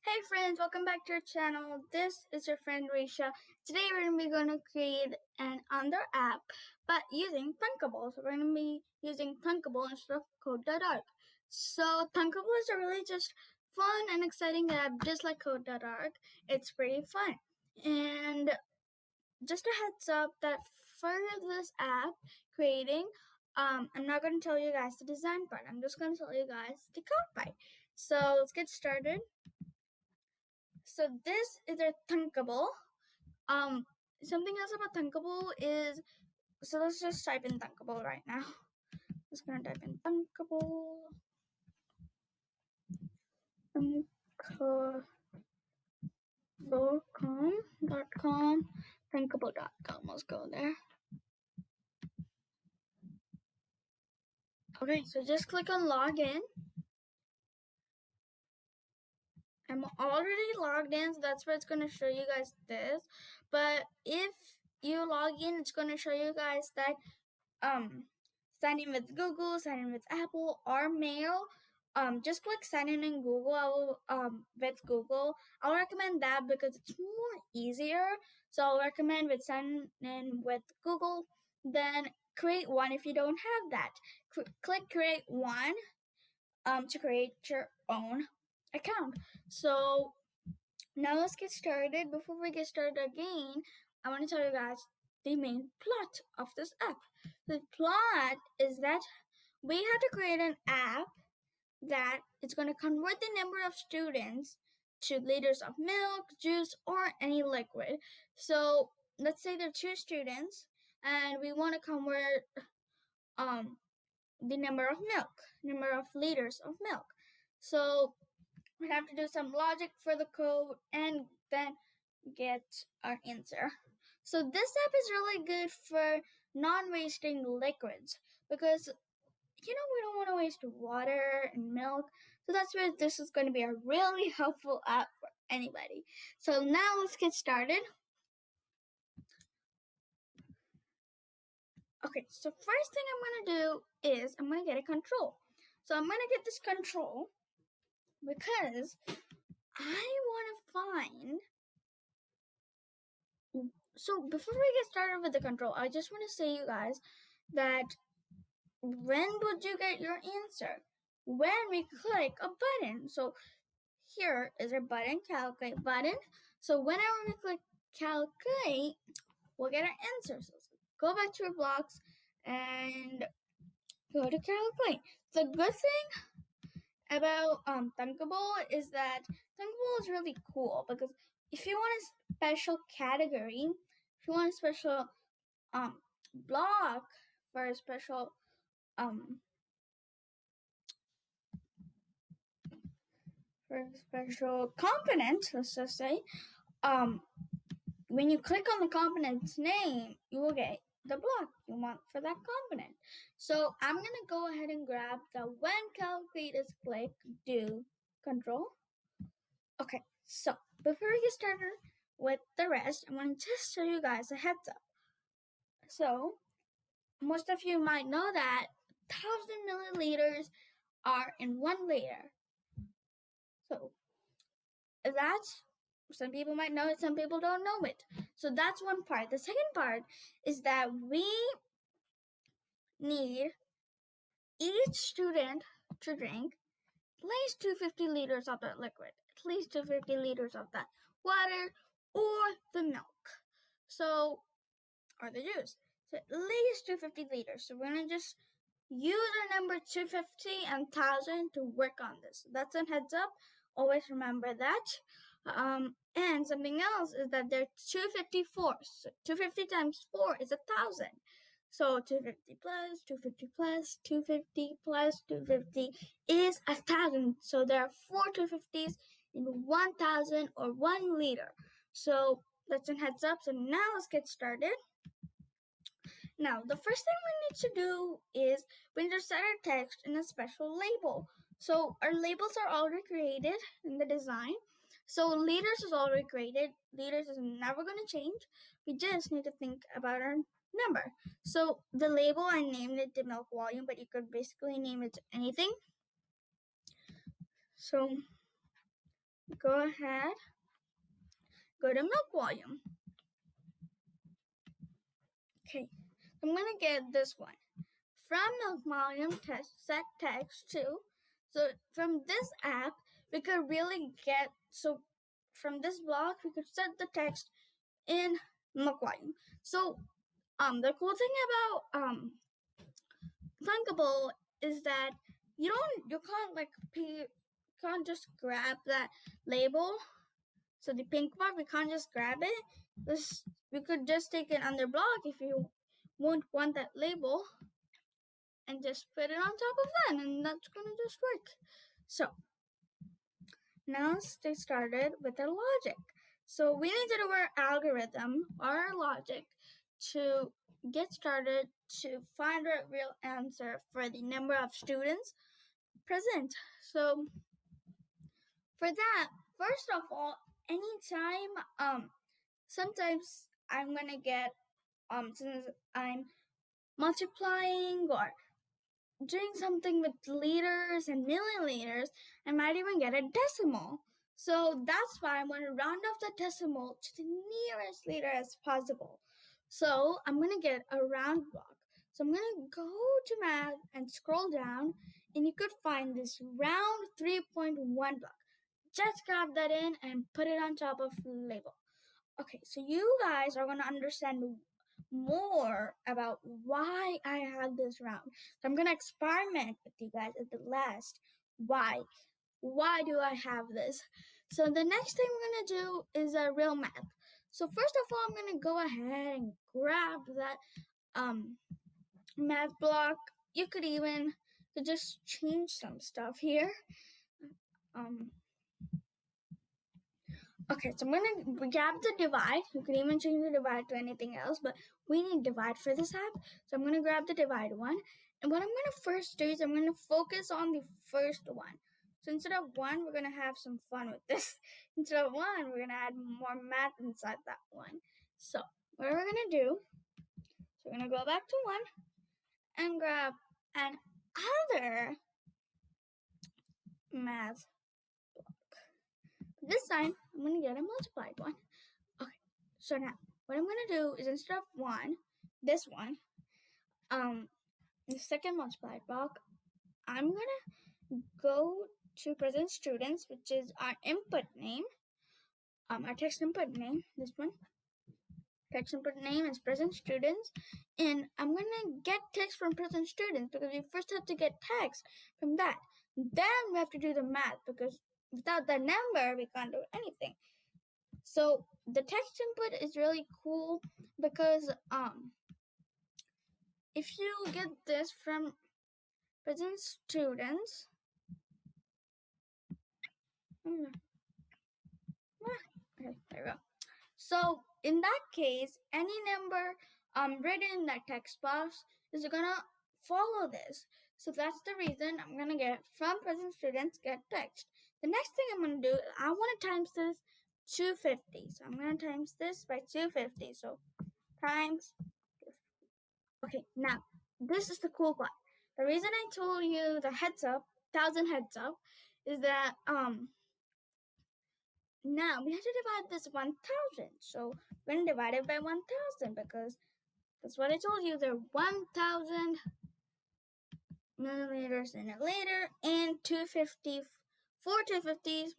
Hey friends, welcome back to our channel. This is your friend Risha. Today we're going to create an under app but using Thunkable. So we're going to be using Thunkable instead of Code.org. So Thunkable is a really just fun and exciting app just like Code.org. It's pretty fun. And just a heads up that for this app creating, I'm not going to tell you guys the design part. I'm just going to tell you guys the code part. So let's get started. So this is a Thunkable. Something else about Thunkable is, so let's just type in Thunkable right now. Just gonna type in Thunkable. Thunkable.com. Thunkable.com. Let's go there. Okay, so just click on login. I'm already logged in, so that's where it's going to show you guys this. But if you log in, it's going to show you guys that sign in with Google, sign in with Apple, or Mail. Just click sign in Google. With Google, I'll recommend that because it's more easier. So I'll recommend with sign in with Google. Then create one if you don't have that. Click create one to create your own account. So now let's get started. Before we get started again, I want to tell you guys the main plot of this app. The plot is that we have to create an app that is going to convert the number of students to liters of milk, juice, or any liquid. So let's say there are 2 students and we want to convert the number of liters of milk. So we have to do some logic for the code and then get our answer. So this app is really good for non-wasting liquids because we don't want to waste water and milk. So that's where this is going to be a really helpful app for anybody. So now let's get started. Okay, so first thing I'm going to do is I'm going to get a control. So I'm going to get this control because I want to find. So before we get started with the control, I just want to say you guys that when would you get your answer? When we click a button. So here is our button, calculate button. So whenever we click calculate, we'll get our answer. So go back to your blocks and go to calculate. The good thing about Thunkable is that Thunkable is really cool because if you want a special category, if you want a special block for a special component, let's just say, when you click on the component's name, you will get the block you want for that component. So I'm gonna go ahead and grab the when calculate is click do control. Okay, so before we get started with the rest, I want to just show you guys a heads up. So most of you might know that 1,000 milliliters are in 1 liter. So that's, some people might know it, some people don't know it. So that's one part. The second part is that we need each student to drink at least 250 liters of that liquid, at least 250 liters of that water or the milk. So, or the juice. So at least 250 liters. So we're going to just use our number 250 and 1,000 to work on this. That's a heads up. Always remember that. And something else is that there are 254. So 250 times 4 is 1,000. So 250 plus 250 plus 250 plus 250 is 1,000. So there are 4 250s in 1,000 or 1 liter. So that's a heads up. So now let's get started. Now, the first thing we need to do is we need to set our text in a special label. So our labels are already created in the design. So liters is already created. Liters is never going to change. We just need to think about our number. So the label, I named it the milk volume, but you could basically name it anything. So go ahead, go to milk volume. Okay, I'm gonna get this one. From milk volume test set text to. So from this app, we could really get, so from this block, we could set the text in milk volume. So the cool thing about Thunkable is that you can't just grab that label. So the pink part, we can't just grab it. We could just take it under block if you won't want that label and just put it on top of that, and that's gonna just work. So now let's get started with the logic. So we need to do our algorithm or our logic to get started to find our real answer for the number of students present. So for that, first of all, anytime sometimes I'm gonna get since I'm multiplying or doing something with liters and milliliters, I might even get a decimal. So that's why I'm going to round off the decimal to the nearest liter as possible. So I'm going to get a round block. So I'm going to go to math and scroll down, and you could find this round 3.1 block. Just grab that in and put it on top of the label. Okay, so you guys are going to understand more about why I had this round. So I'm going to experiment with you guys at the last. Why? Why do I have this? So the next thing we're going to do is a real math. So first of all, I'm going to go ahead and grab that math block. You could just change some stuff here. Okay, so I'm gonna grab the divide. You could even change the divide to anything else, but we need divide for this app. So I'm gonna grab the divide one. And what I'm gonna first do is I'm gonna focus on the first one. So instead of one, we're gonna have some fun with this. Instead of one, we're gonna add more math inside that one. So what we're gonna do, so we're gonna go back to one and grab another math block. This time, I'm gonna get a multiplied one. Okay, so now what I'm gonna do is instead of one, this one, the second multiplied block, I'm gonna go to present students, which is our input name, our text input name, this one. Text input name is present students, and I'm gonna get text from present students because we first have to get text from that. Then we have to do the math because without that number, we can't do anything. So the text input is really cool because if you get this from present students, okay, there we go. So in that case, any number written in that text box is gonna follow this. So that's the reason I'm gonna get from present students get text. The next thing I'm gonna do, I want to times this 250. So I'm gonna times this by 250. So times 50. Okay, now this is the cool part. The reason I told you the heads up, 1,000 heads up, is that now we have to divide this 1,000. So we're gonna divide it by 1,000 because that's what I told you. There are 1,000 milliliters in a liter and 250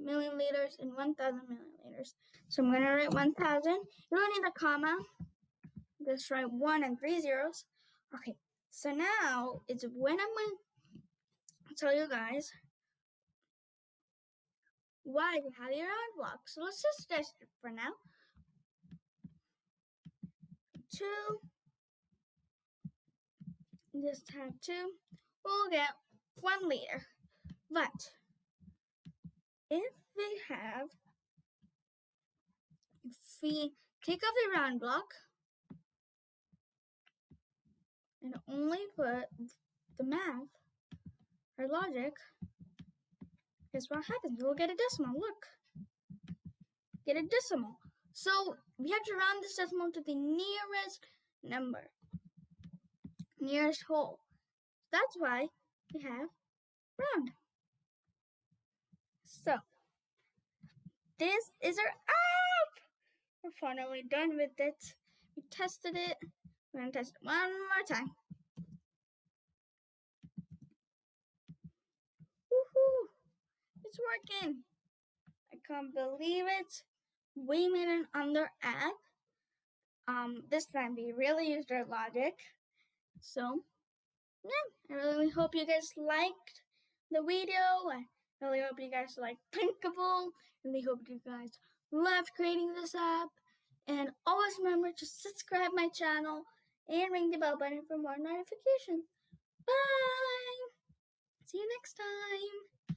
milliliters in 1,000 milliliters. So I'm gonna write 1,000. You don't need a comma. Just write 1 and 3 zeros. Okay. So now it's when I'm going to tell you guys why we have your round block. So let's just test it for now. 2, just have 2, we'll get 1 liter. But if we take off the round block and only put the math or logic, guess what happens? We'll get a decimal. Look, get a decimal. So we have to round this decimal to the nearest number, nearest whole. That's why we have round. So this is our app. We're finally done with it. We tested it. We're gonna test it one more time. Woohoo! It's working. I can't believe it. We made an under app. This time we really used our logic. So, yeah, I really hope you guys liked the video. I really hope you guys like Thunkable. Really hope you guys loved creating this app. And always remember to subscribe my channel and ring the bell button for more notifications. Bye! See you next time!